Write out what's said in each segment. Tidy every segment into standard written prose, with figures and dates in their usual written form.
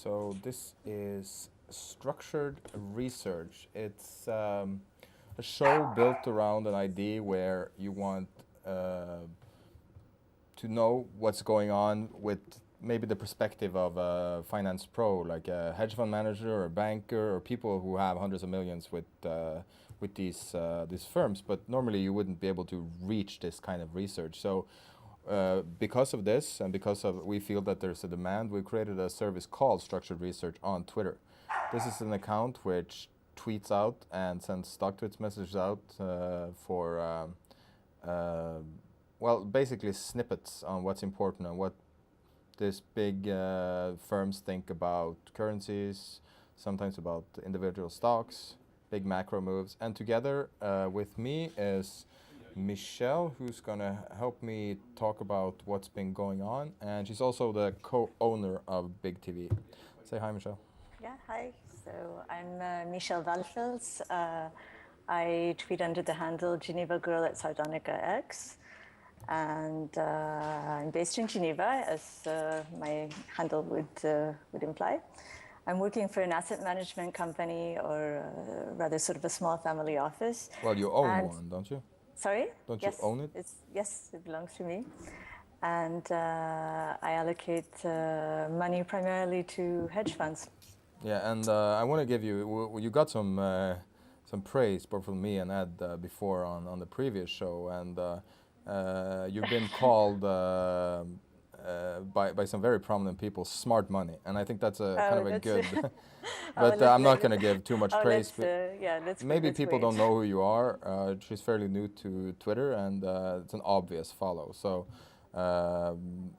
So this is Structured Research. It's a show built around an idea where you want to know what's going on with maybe the perspective of a finance pro, like a hedge fund manager or a banker or people who have hundreds of millions with these firms. But normally you wouldn't be able to reach this kind of research. So because of this and because of we feel that there's a demand, we created a service called Structured Research on Twitter. This is an account which tweets out and sends stock tweets messages out for well, basically snippets on what's important and what these big firms think about currencies, sometimes about individual stocks, big macro moves. And together with me is Michelle, who's going to help me talk about what's been going on. And she's also the co-owner of Big TV. Say hi, Michelle. Yeah, hi. So I'm Michelle Valfels. I tweet under the handle Geneva Girl at Sardonica X. And I'm based in Geneva, as my handle would imply. I'm working for an asset management company, or rather sort of a small family office. Well, you own one, don't you? Sorry? Don't yes, you own it? Yes, it belongs to me. And I allocate money primarily to hedge funds. Yeah, and I want to give you got some praise both from me and Ed before on the previous show, and you've been called by some very prominent people smart money, and I think that's a kind of a good. But I'm not going to give too much praise. Maybe people don't know who you are. She's fairly new to Twitter, and it's an obvious follow. So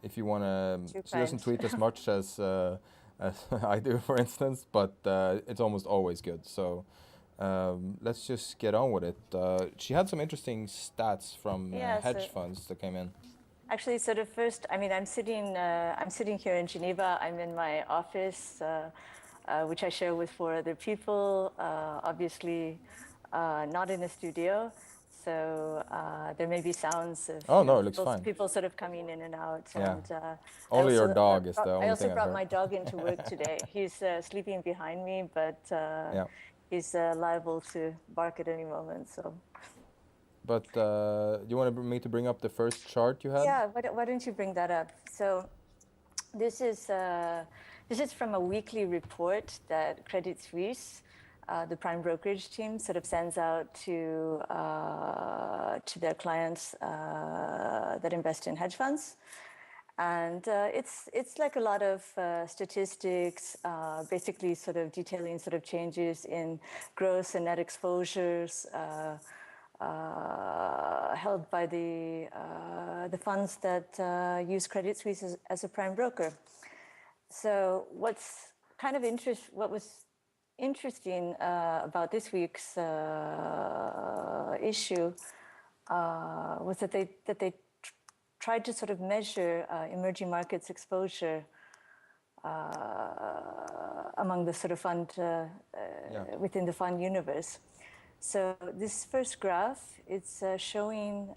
if you want to, she doesn't tweet as much as I do, for instance, but it's almost always good. So let's just get on with it. She had some interesting stats from hedge funds that came in. Actually, sort of first, I mean, I'm sitting here in Geneva. I'm in my office, which I share with 4 other people. Obviously, not in a studio. So there may be sounds of no, it looks fine. People sort of coming in and out. Yeah. And, only your dog is the only thing I also brought my dog into work today. He's sleeping behind me, but he's liable to bark at any moment. So. But you want me to bring up the first chart you had? Yeah, why don't you bring that up? So this is from a weekly report that Credit Suisse, the prime brokerage team, sort of sends out to their clients that invest in hedge funds. And it's like a lot of statistics, basically sort of detailing sort of changes in gross and net exposures, held by the funds that use Credit Suisse as a prime broker. So what was interesting about this week's issue was that they tried to sort of measure emerging markets exposure among the sort of fund within the fund universe. So this first graph, it's showing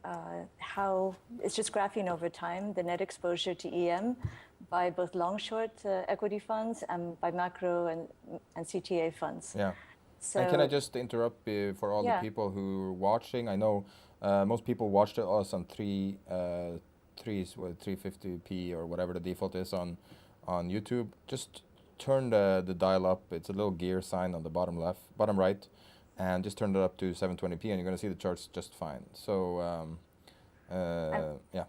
how it's just graphing over time the net exposure to EM by both long-short equity funds and by macro and CTA funds. Yeah. So, and can I just interrupt for all the people who are watching? I know most people watched us on 350p or whatever the default is on YouTube. Just turn the dial up. It's a little gear sign on the bottom right. And just turn it up to 720p, and you're going to see the charts just fine. So, yeah.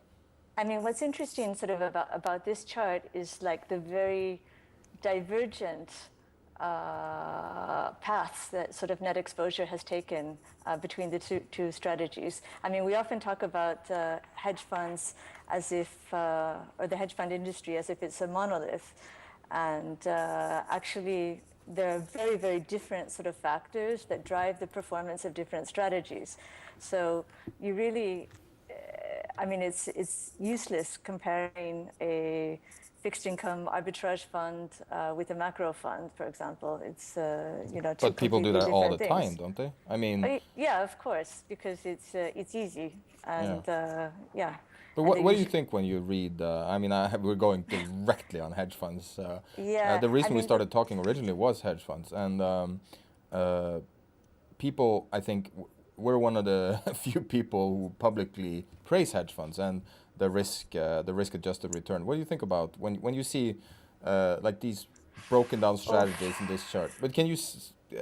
I mean, what's interesting sort of about this chart is like the very divergent paths that sort of net exposure has taken between the two strategies. I mean, we often talk about hedge funds as if, or the hedge fund industry as if it's a monolith. And actually, there are very, very different sort of factors that drive the performance of different strategies. So you really, I mean, it's useless comparing a fixed income arbitrage fund with a macro fund, for example. It's, But people do that all the time, don't they? I mean. Yeah, of course, because it's easy. And yeah. But what do you think when you read? I mean, we're going directly on hedge funds. The reason we started talking originally was hedge funds, and people, I think, we're one of the few people who publicly praise hedge funds and the risk-adjusted return. What do you think about when you see like these broken down strategies in this chart? But can you?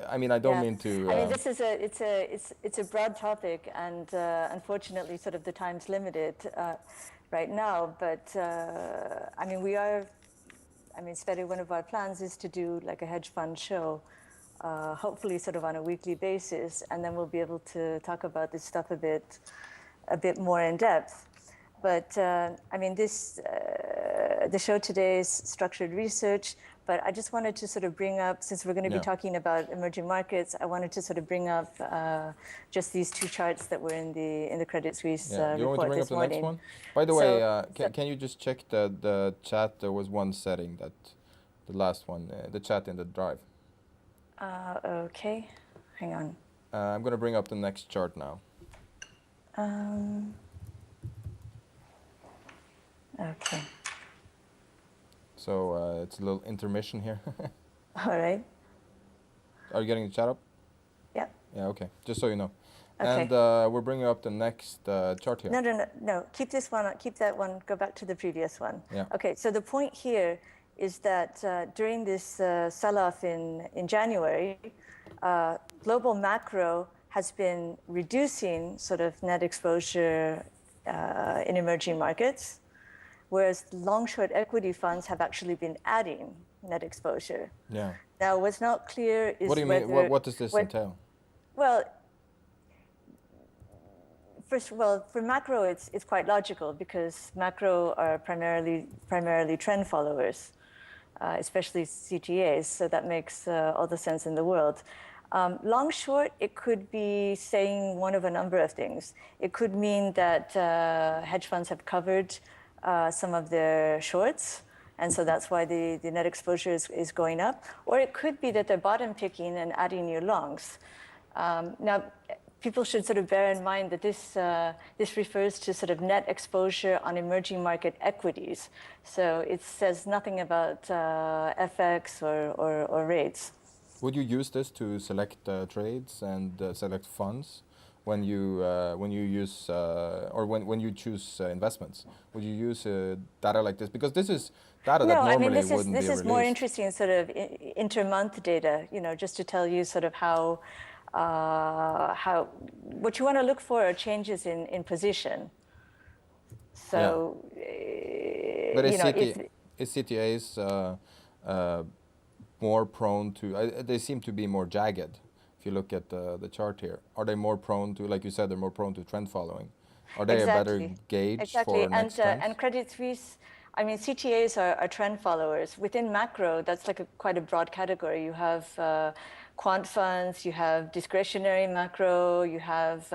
I mean, I don't mean to. I mean, this is it's a broad topic, and unfortunately, sort of the time's limited right now. But I mean, Sverre, one of our plans is to do like a hedge fund show, hopefully sort of on a weekly basis, and then we'll be able to talk about this stuff a bit more in depth. But I mean, the show today is structured research. But I just wanted to sort of bring up, since we're going to be talking about emerging markets, I wanted to sort of bring up just these two charts that were in the Credit Suisse you report want to bring this up the morning. next one? By the way, can you just check the chat? There was one setting that the last one, the chat in the drive. Okay, hang on. I'm going to bring up the next chart now. Okay. So it's a little intermission here. All right. Are you getting the chat up? Yeah. Yeah, okay. Just so you know. Okay. And we're bringing up the next chart here. No. Keep this one, keep that one, go back to the previous one. Yeah. Okay, so the point here is that during this sell-off in January, global macro has been reducing sort of net exposure in emerging markets, whereas long-short equity funds have actually been adding net exposure. Yeah. Now, what's not clear is what do you mean? What does this entail? Well, first of all, for macro, it's quite logical because macro are primarily trend followers, especially CTAs. So that makes all the sense in the world. Long-short, it could be saying one of a number of things. It could mean that hedge funds have covered some of their shorts, and so that's why the net exposure is going up. Or it could be that they're bottom picking and adding new longs. Now, people should sort of bear in mind that this refers to sort of net exposure on emerging market equities. So it says nothing about FX or rates. Would you use this to select trades and select funds? When you use or when you choose investments, would you use data like this? Because this is data that normally wouldn't be released. This is more interesting, sort of inter-month data. Just to tell you sort of how what you want to look for are changes in position. So, but is CTAs more prone to? They seem to be more jagged. If you look at the chart here, are they more prone to, like you said, they're more prone to trend following? Are they a better gauge for next trends? And Credit Suisse, I mean, CTAs are trend followers. Within macro, that's like quite a broad category. You have quant funds, you have discretionary macro, you have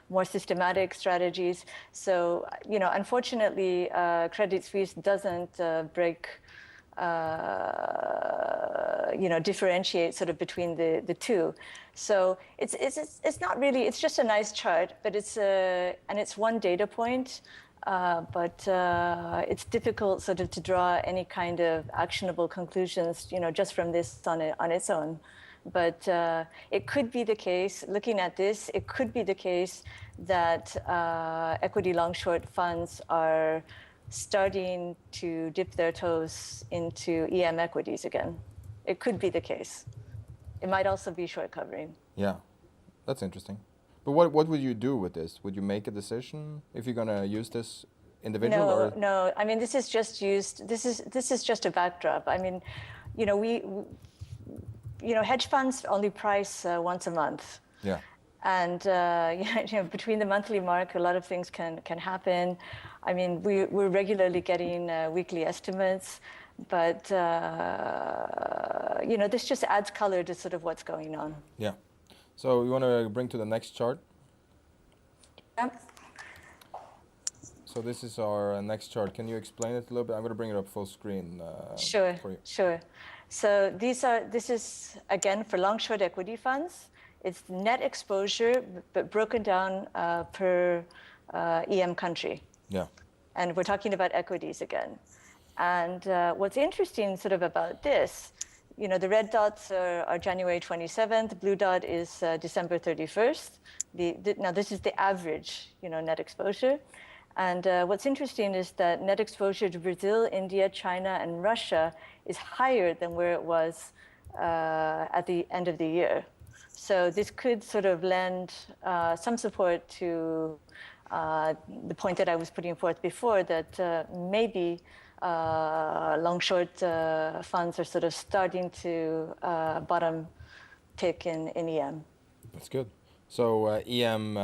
more systematic strategies. So, unfortunately, Credit Suisse doesn't differentiate sort of between the two. So it's not really, it's just a nice chart, but it's one data point, but it's difficult sort of to draw any kind of actionable conclusions, just from this on its own. But it could be the case, looking at this, it could be the case that equity long-short funds are starting to dip their toes into EM equities again. It could be the case. It might also be short covering. Yeah, that's interesting. But what would you do with this? Would you make a decision if you're going to use this individual? No. I mean, this is just used. This is just a backdrop. I mean, hedge funds only price once a month. Yeah. And between the monthly mark, a lot of things can happen. I mean, we're regularly getting weekly estimates, but this just adds color to sort of what's going on. Yeah. So you want to bring to the next chart? Yeah. So this is our next chart. Can you explain it a little bit? I'm going to bring it up full screen for you. Sure. So this is again for long-short equity funds. It's net exposure, but broken down per EM country. Yeah. And we're talking about equities again. And what's interesting sort of about this, the red dots are January 27th, blue dot is December 31st. Now this is the average, net exposure. And what's interesting is that net exposure to Brazil, India, China, and Russia is higher than where it was at the end of the year. So this could sort of lend some support to the point that I was putting forth before, that maybe long-short funds are sort of starting to bottom tick in EM. That's good. So EM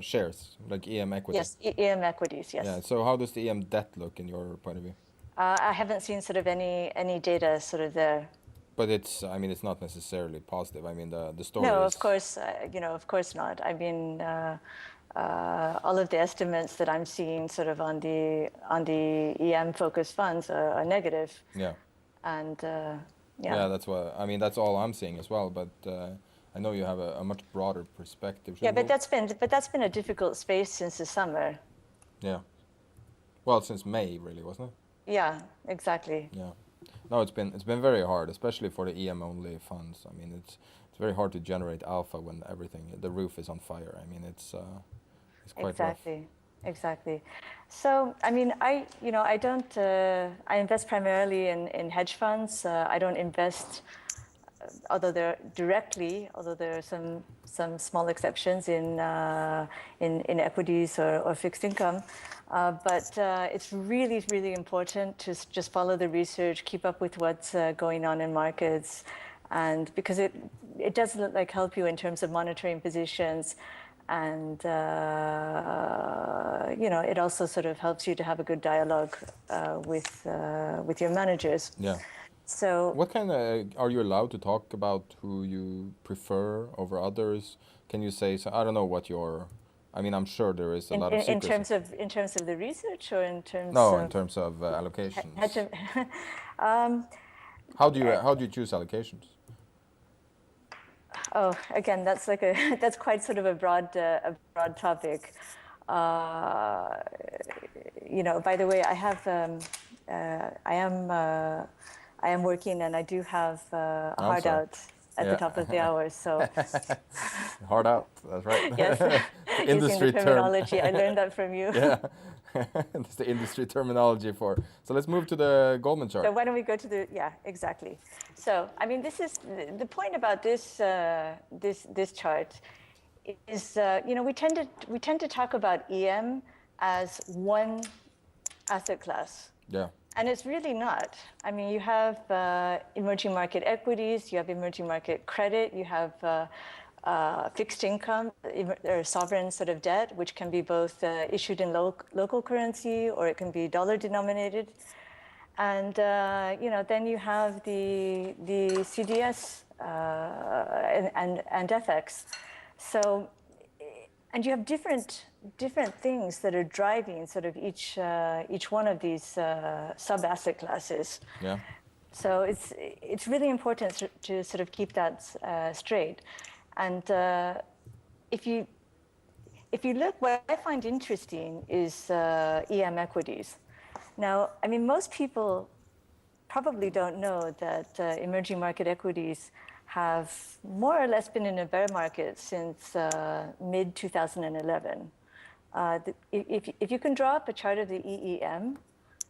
shares, like EM equities. Yes, EM equities, yes. Yeah. So how does the EM debt look in your point of view? I haven't seen sort of any data sort of there. But it's not necessarily positive. I mean, the story No, is... of course, of course not. I mean, all of the estimates that I'm seeing sort of on the EM focused funds are negative. Yeah. And yeah, that's what I mean. That's all I'm seeing as well. But I know you have a much broader perspective. Yeah, but that's been a difficult space since the summer. Yeah. Well, since May, really, wasn't it? Yeah, exactly. Yeah. No, it's been very hard, especially for the EM only funds. I mean, it's very hard to generate alpha when the roof is on fire. I mean, it's quite rough. Exactly. So, I mean, I don't, I invest primarily in hedge funds. I don't invest, although there are some small exceptions in equities or fixed income. But it's really, really important to just follow the research, keep up with what's going on in markets, and because it does help you in terms of monitoring positions. And it also sort of helps you to have a good dialogue with your managers. Yeah. So, what kind of are you allowed to talk about who you prefer over others? Can you say so? I don't know what your. I mean, I'm sure there is a lot of secrecy. In terms of the research, or in terms no, of in terms of allocations. How do you choose allocations? Oh, again, that's that's quite sort of a broad topic. By the way, I am working, and I do have a hard out at the top of the hour. So hard out, that's right. Yes, industry using the terminology. I learned that from you. Yeah, that's the industry terminology for. So let's move to the Goldman chart. So why don't we go to exactly. So I mean, this is the point about this chart is we tend to talk about EM as one asset class. Yeah. And it's really not. I mean, you have emerging market equities, you have emerging market credit, you have fixed income or sovereign sort of debt, which can be both issued in local currency or it can be dollar denominated. And then you have the CDS and FX. So, and you have different things that are driving sort of each one of these sub-asset classes. Yeah. So it's really important to sort of keep that straight. And if you look, what I find interesting is EM equities. Now, I mean, most people probably don't know that emerging market equities have more or less been in a bear market since mid-2011. If you can draw up a chart of the EEM,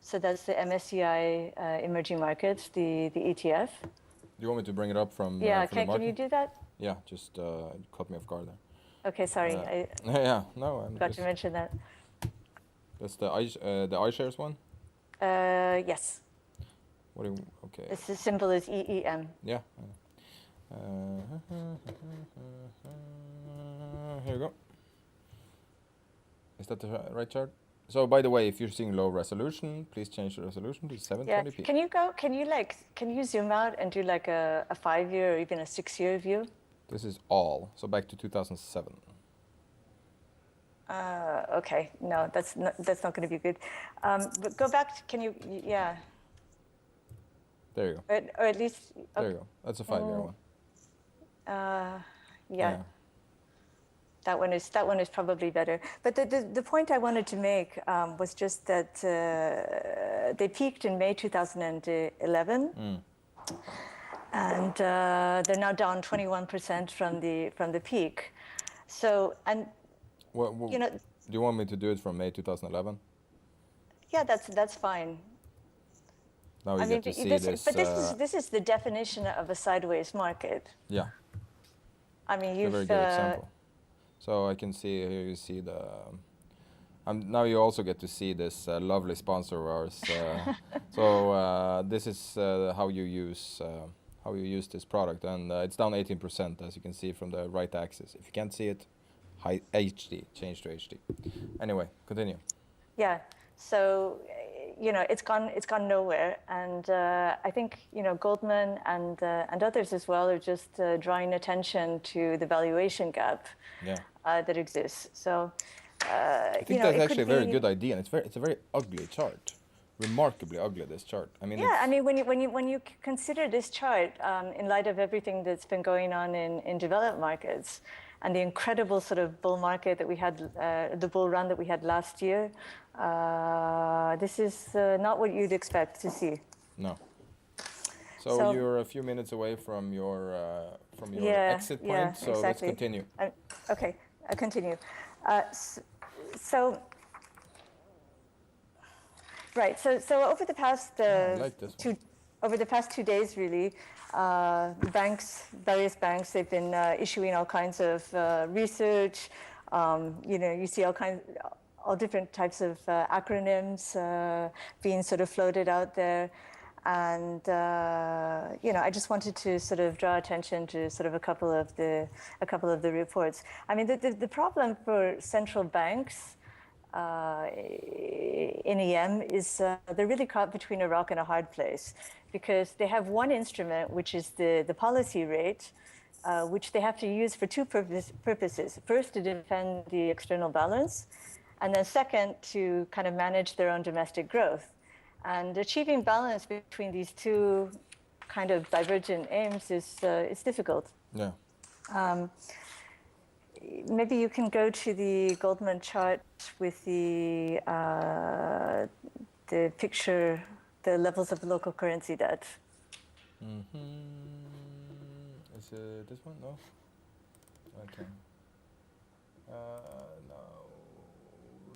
so that's the MSCI emerging markets, the ETF. Do you want me to bring it up from yeah, from the market? Can you do that? Yeah, just caught me off guard there. Okay, sorry. Yeah, no. I forgot to mention that. That's the iShares one? Yes. What do you, okay. It's as simple as EEM. Yeah. Here we go. Is that the right chart? So, by the way, if you're seeing low resolution, please change the resolution to 720p. Yeah. Can you zoom out and do like a 5-year or even a 6-year view? This is all. So back to 2007. Okay. No, that's not going to be good. But go back. Can you? Yeah. There you go. Or at least. There you go. That's a 5-year one. Yeah. That one is probably better. But the point I wanted to make was just that they peaked in May 2011, and they're now down 21% from the peak. So, and you know, do you want me to do it from May 2011? Yeah, that's fine. Now we get to see this. But this is the definition of a sideways market. Yeah. I mean, you've. It's a very good example. So I can see here. You see the. Now you also get to see this lovely sponsor of ours. So this is how you use this product, and it's down 18%, as you can see from the right axis. If you can't see it, HD, change to HD. Anyway, continue. Yeah. So, you know, it's gone nowhere, and I think, you know, Goldman and others as well are just drawing attention to the valuation gap that exists. So. I think that's actually a very good idea, and it's a very ugly chart, remarkably ugly. This chart. I mean. Yeah, I mean, when you consider this chart in light of everything that's been going on in developed markets, and the incredible sort of bull market that we had, the bull run that we had last year, this is not what you'd expect to see. No. So you're a few minutes away from your exit point. So exactly. Let's continue. Okay, I'll continue. So over the past over the past 2 days, really, various banks, they've been issuing all kinds of research. You know, you see all different types of acronyms being sort of floated out there. And you know, I just wanted to sort of draw attention to sort of a couple of the reports. I mean, the problem for central banks in EM is they're really caught between a rock and a hard place, because they have one instrument, which is the policy rate, which they have to use for two purposes. First, to defend the external balance, and then second, to kind of manage their own domestic growth. And achieving balance between these two kind of divergent aims is difficult. Yeah. Maybe you can go to the Goldman chart with the picture, the levels of local currency debt. Is it this one? No. Okay. No.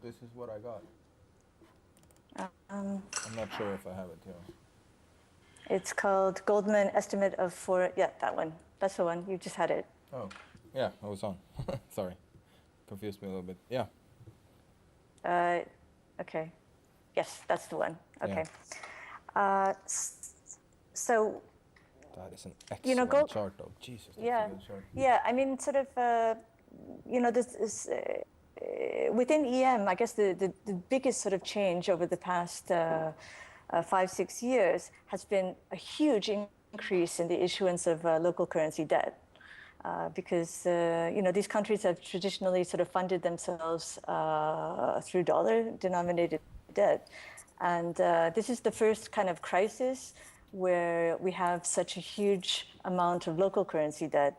This is what I got. I'm not sure if I have it here. It's called Goldman Estimate of yeah, that one. That's the one. You just had it. Oh, yeah, I was on. Sorry. Confused me a little bit. Yeah. Okay. Yes, that's the one. Okay. Yeah. So. That is an excellent chart, though. Jesus. That's a good chart. Yeah, I mean, sort of, you know, this is. Within EM, I guess the biggest sort of change over the past 5-6 years has been a huge increase in the issuance of local currency debt, because you know, these countries have traditionally sort of funded themselves through dollar-denominated debt, and this is the first kind of crisis where we have such a huge amount of local currency debt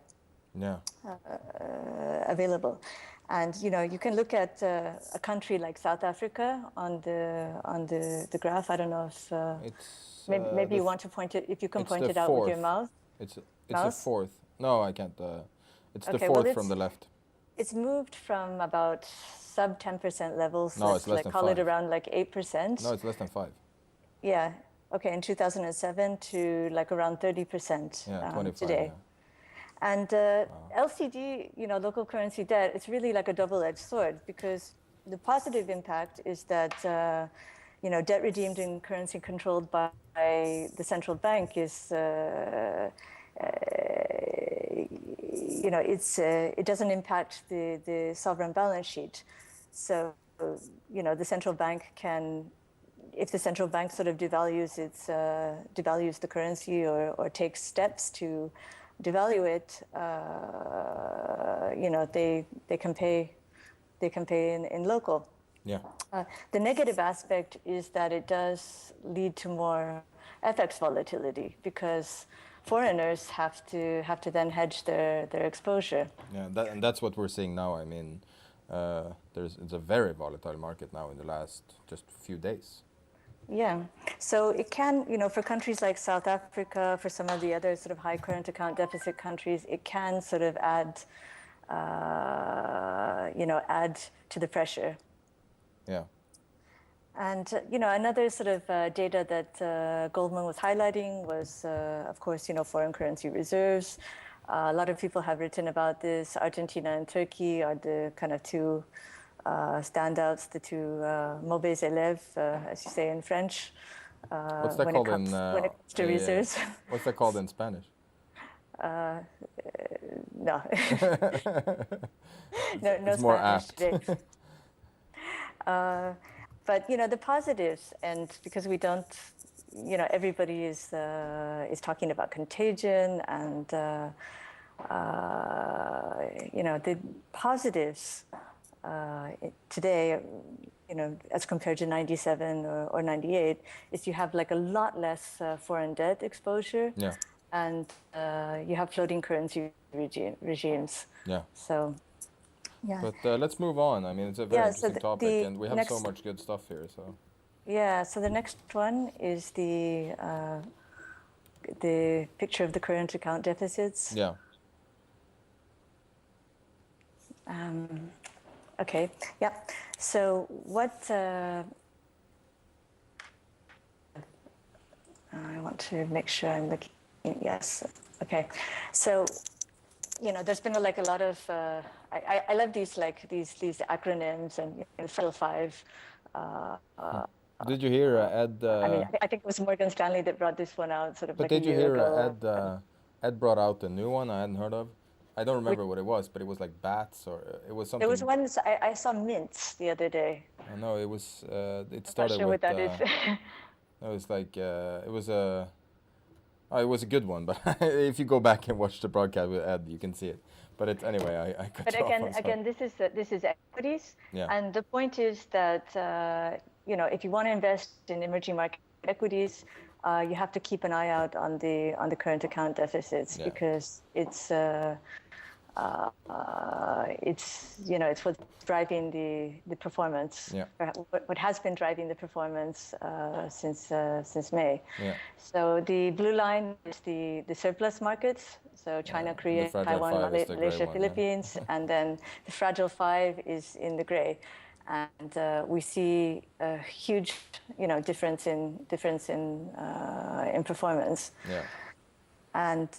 available. And you know, you can look at a country like South Africa on the graph. I don't know if maybe you want to point it. If you can point it out with your mouth. It's the fourth. No, I can't. It's the fourth from the left. It's moved from about sub 10% levels. No, it's less than 5. Call it around like 8%. No, it's less than 5. Yeah. Okay. In 2007 to like around 30%. Yeah, 25 today. Yeah. And LCD, you know, local currency debt, it's really like a double-edged sword, because the positive impact is that, you know, debt redeemed in currency controlled by the central bank is, you know, it doesn't impact the sovereign balance sheet. So, you know, the central bank can, if the central bank sort of devalues the currency or takes steps to devalue it, you know, they can pay in local. Yeah. The negative aspect is that it does lead to more FX volatility, because foreigners have to then hedge their exposure. Yeah, and that's what we're seeing now. I mean, it's a very volatile market now in the last just few days. Yeah, so it can, for countries like South Africa, for some of the other sort of high current account deficit countries, it can sort of add to the pressure. Yeah. And, another sort of data that Goldman was highlighting was, of course, foreign currency reserves. A lot of people have written about this. Argentina and Turkey are the kind of two standouts, the two mauvais élèves, as you say in French. What's that called when it comes to reserves? What's that called in Spanish? No. No it's more Spanish apt. But the positives, and because we don't, everybody is talking about contagion, and the positives today, as compared to 97 or 98, is you have like a lot less foreign debt exposure. Yeah. And you have floating currency regimes. Yeah. So. Yeah. But let's move on. I mean, it's a very interesting topic, and we have so much good stuff here. So. Yeah. So the next one is the picture of the current account deficits. Yeah. Okay. Yeah. So what I want to make sure I'm looking. Yes. Okay. So. There's been like a lot of. I love these acronyms and Title 5. Did you hear Ed? I think it was Morgan Stanley that brought this one out sort of but like a year ago. But did you hear Ed brought out a new one I hadn't heard of? I don't remember what it was, but it was like bats or it was something. There was one I saw mints the other day. No, it was. It started I'm not sure with. What that is. It was like it was a. Oh, it was a good one, but if you go back and watch the broadcast with Ed, you can see it. But anyway, I cut you off. But again, this is equities, yeah. And the point is that if you want to invest in emerging market equities, you have to keep an eye out on the current account deficits, because it's what's driving the performance. Yeah. What has been driving the performance since May. Yeah. So the blue line is the surplus markets. So China, Korea, Taiwan, Malaysia, Philippines, and then the fragile 5 is in the gray. And we see a huge, difference in performance. Yeah. And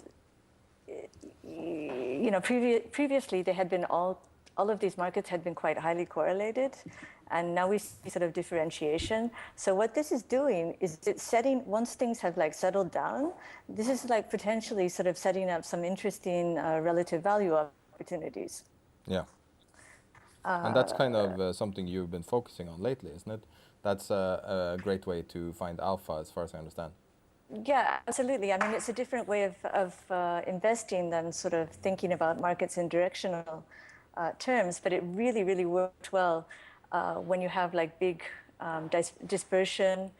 previously they had been all of these markets had been quite highly correlated, and now we see sort of differentiation. So what this is doing is it's setting, once things have like settled down, this is like potentially sort of setting up some interesting relative value opportunities. Yeah. And that's kind of something you've been focusing on lately, isn't it? That's a great way to find alpha, as far as I understand. Yeah, absolutely. I mean, it's a different way of investing than sort of thinking about markets in directional terms, but it really, really worked well when you have like big dispersion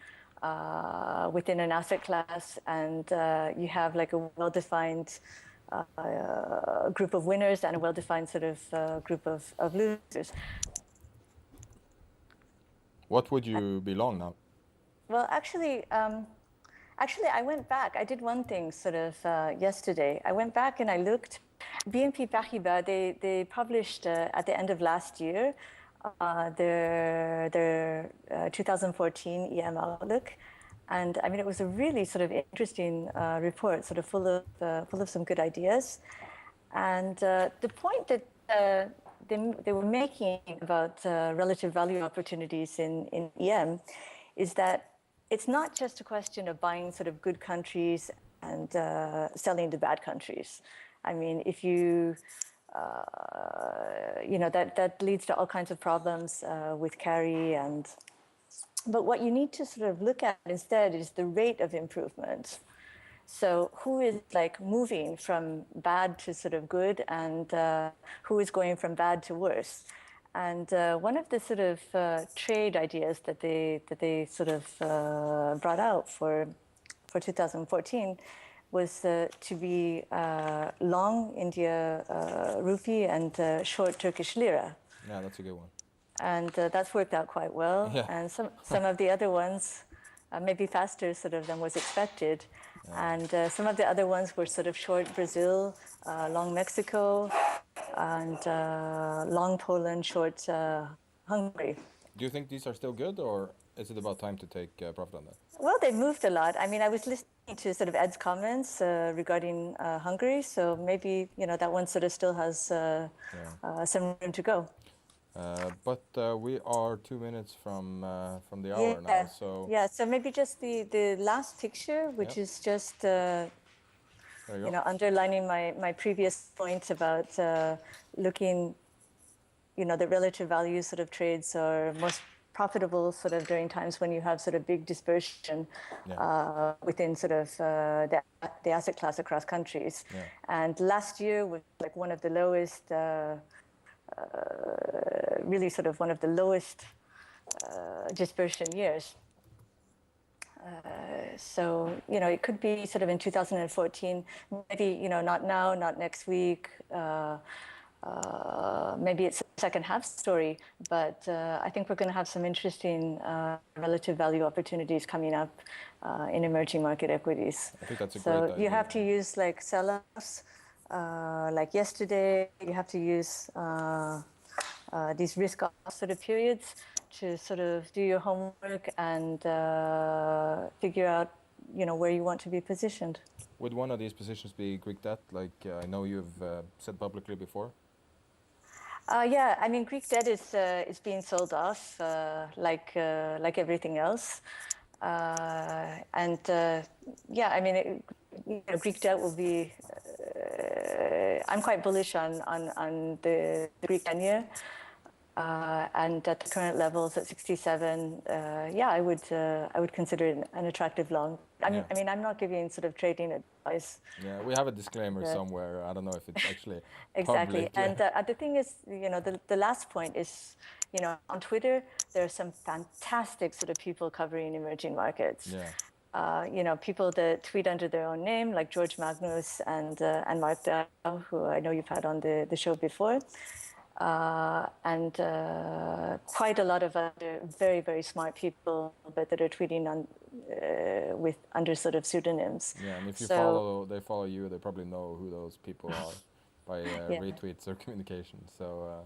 within an asset class, and you have like a well-defined group of winners and a well-defined sort of group of losers. What would you be long now? Well, actually, I went back. I did one thing sort of yesterday. I went back and I looked. BNP Paribas, they published at the end of last year their 2014 EM outlook. And I mean, it was a really sort of interesting report, sort of full of some good ideas. And the point that they were making about relative value opportunities in EM is that it's not just a question of buying sort of good countries and selling to bad countries. I mean, if you, that leads to all kinds of problems with carry. But what you need to sort of look at instead is the rate of improvement. So who is like moving from bad to sort of good, and who is going from bad to worse? And one of the sort of trade ideas that they sort of brought out for 2014 was to be long India rupee and short Turkish lira. Yeah, that's a good one. And that's worked out quite well. Yeah. And some of the other ones, maybe faster sort of than was expected. Yeah. And some of the other ones were sort of short Brazil, long Mexico, and long Poland, short Hungary. Do you think these are still good, or is it about time to take profit on that? Well, they moved a lot. I mean, I was listening to sort of Ed's comments regarding Hungary, so maybe that one sort of still has some room to go. But we are 2 minutes from the hour now, so yeah. So maybe just the last picture, which is just underlining my previous point about looking, the relative value sort of trades are most profitable sort of during times when you have sort of big dispersion within sort of the asset class across countries. Yeah. And last year was like one of the lowest. Really sort of one of the lowest dispersion years. So, it could be sort of in 2014, maybe, not now, not next week. Maybe it's a second half story, but I think we're going to have some interesting relative value opportunities coming up in emerging market equities. I think that's a great idea. So you have to use like sell-offs. Like yesterday, you have to use these risk-off sort of periods to sort of do your homework and figure out, where you want to be positioned. Would one of these positions be Greek debt, like I know you've said publicly before? Yeah, I mean, Greek debt is being sold off like everything else. And yeah, I mean, Greek debt will be. I'm quite bullish on the Greek 10-year, and at the current levels at 67. Yeah, I would consider it an attractive long. I mean, I'm not giving sort of trading advice. Yeah, we have a disclaimer somewhere. I don't know if it's actually exactly. public. And the thing is, the last point is, on Twitter there are some fantastic sort of people covering emerging markets. Yeah. People that tweet under their own name, like George Magnus and Mark Dow, who I know you've had on the show before, and quite a lot of other very, very smart people, but that are tweeting on under sort of pseudonyms. Yeah, and if they follow you, they probably know who those people are by retweets or communication. So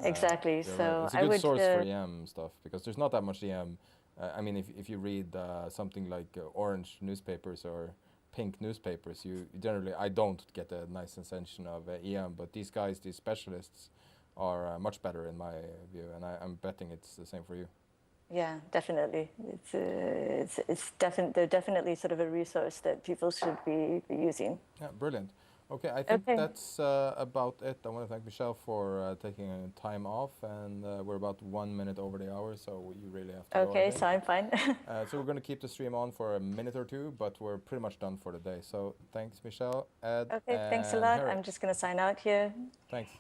exactly. So right. It's a good source for EM stuff because there's not that much EM. I mean, if you read something like orange newspapers or pink newspapers, you generally, I don't get a nice sensation of EM, but these guys, these specialists, are much better in my view, and I'm betting it's the same for you. Yeah, definitely. They're definitely sort of a resource that people should be using. Yeah, brilliant. Okay, I think that's about it. I want to thank Michelle for taking time off, and we're about 1 minute over the hour, so you really have to go Okay, so I'm fine. So we're going to keep the stream on for a minute or two, but we're pretty much done for the day. So thanks, Michelle, Ed, okay, thanks a lot. Harry. I'm just going to sign out here. Thanks.